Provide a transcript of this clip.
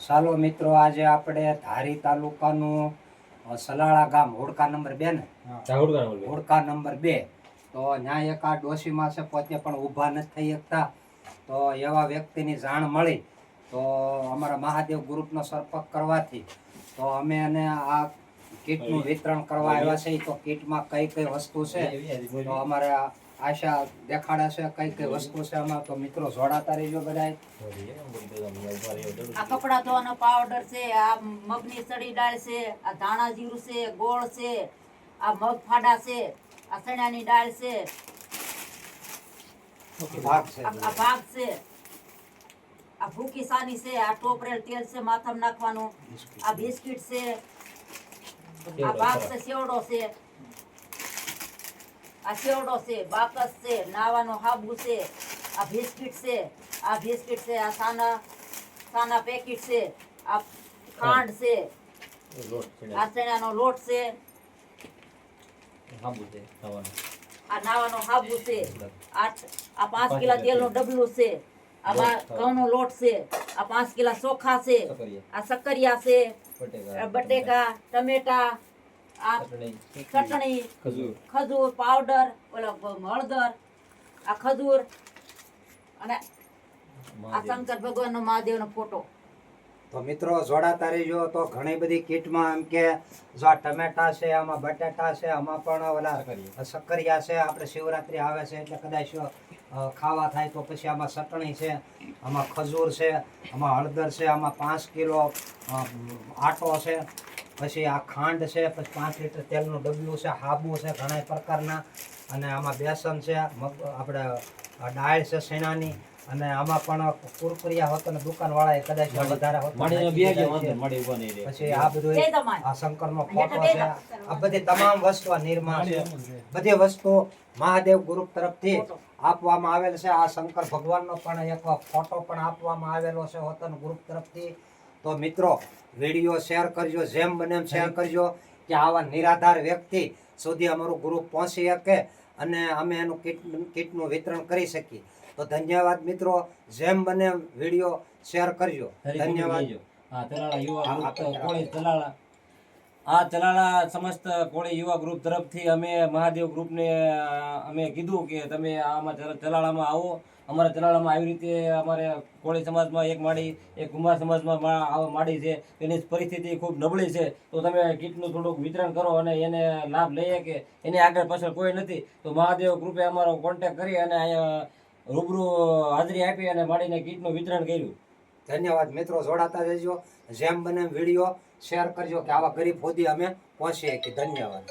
ચાલો મિત્રો, આજે આપણે ધારી તાલુકાનું સલાળા ગામ હોડકા નંબર 2 ને હોડકા નંબર 2 તો ત્યાં એક આ ડોશીમાં છે, પોતે પણ ઊભા નથી થઈ શકતા. તો એવા વ્યક્તિની જાણ મળી તો અમારા મહાદેવ ગ્રુપનો સંપર્ક કરવાથી તો અમે એને આ કીટનું વિતરણ કરવા આવ્યા છે. તો કીટમાં કઈ કઈ વસ્તુ છે તો અમારે આશા દેખાડે છે કઈ કઈ વસ્તુ છે આમાં. તો મિત્રો જોડાતા રહેજો બધા. આ કપડા ધોવાનો પાવડર છે, આ મગની સડી દાળ છે, આ ધાણા જીરું છે, ગોળ છે, આ મગ ફાડા છે, આ ચણાની દાળ છે, ભાગ છે, આ ભાગ છે, આ ભૂકી સાની છે, આ ટોપરેલ તેલ છે માથામાં નાખવાનું, આ બિસ્કિટ છે, આ ભાગ છે, સેવડો છે, આ સેવડો છે, બાકસ છે, નાવાનો હાબુ છે, આ બિસ્કિટ છે, આ બિસ્કિટ છે, આ સાના પેકેટ છે, આ ખાંડ છે, આ ચણાનો લોટ છે, આ નાવાનો હાબુ છે, આ 5 કિલો તેલનું ડબલું છે, આ ઘઉંનો લોટ છે, આ 5 કિલો ચોખા છે, આ સક્કરિયા છે, બટેકા, ટમેટા, આ ચટણી, ખજૂર પાવડર, ઓલો હળદર, આ ખજૂર અને આ શંકર ભગવાનનો મહાદેવનો ફોટો. તો મિત્રો જોડાતા રહેજો. તો ઘણી બધી કીટમાં એમ કે જો આ ટમેટા છે, આમાં બટાટા છે, આમાં પણ ઓલા સક્કરિયા છે. આપણે શિવરાત્રી આવે છે એટલે કદાચ ખાવા થાય તો પછી આમાં ચટણી છે, આમાં ખજૂર છે, આમાં હળદર છે, આમાં 5 કિલો આટો છે, પછી આ ખાંડ છે, પછી 5 લીટર તેલનું ડબલું છે, હાબુ છે ઘણા પ્રકારના, અને આમાં બેસન છે, આપણે દાળ છે શેણાની, અને આમાં પણ કુરકુરિયા હોત ને દુકાન વાળા કદાચ વધારે હોત. પછી આ બધું આ શંકરનો ફોટો છે. આ બધી તમામ વસ્તુ આ નિર્મા છે, બધી વસ્તુ મહાદેવ ગ્રુપ તરફથી આપવામાં આવેલ છે. આ શંકર ભગવાનનો પણ એક ફોટો પણ આપવામાં આવેલો છે હોતન ગ્રુપ તરફથી. તો મિત્રો વિડીયો શેર કરજો, જેમ બને એમ શેર કરજો કે આવા નિરાધાર વ્યક્તિ સુધી અમારું ગ્રુપ પહોંચી શકે અને અમે એનું કીટનું વિતરણ કરી શકીએ. તો ધન્યવાદ મિત્રો, જેમ બને એમ વિડીયો શેર કરજો. ધન્યવાદ. ચલાળા સમસ્ત કોળી યુવા ગ્રુપ તરફથી અમે મહાદેવ ગ્રુપને અમે કીધું કે તમે આમાં ચલાળામાં આવો. અમારા ચલાળામાં આવી રીતે અમારે કોળી સમાજમાં એક માડી, એક કુમાર સમાજમાં માડી છે, એની પરિસ્થિતિ ખૂબ નબળી છે. તો તમે કીટનું થોડુંક વિતરણ કરો અને એને લાભ લઈએ કે એને આગળ પાછળ કોઈ નથી. તો મહાદેવ ગ્રુપે અમારો કોન્ટેક કરી અને અહીંયા રૂબરૂ હાજરી આપી અને માડીને કીટનું વિતરણ કર્યું. ધન્યવાદ મિત્રો, જોડાતા રહેજો, જેમ બને એમ વિડીયો શેર કરજો કે આવા ગરીબ સુધી અમે પહોંચીએ. કે ધન્યવાદ.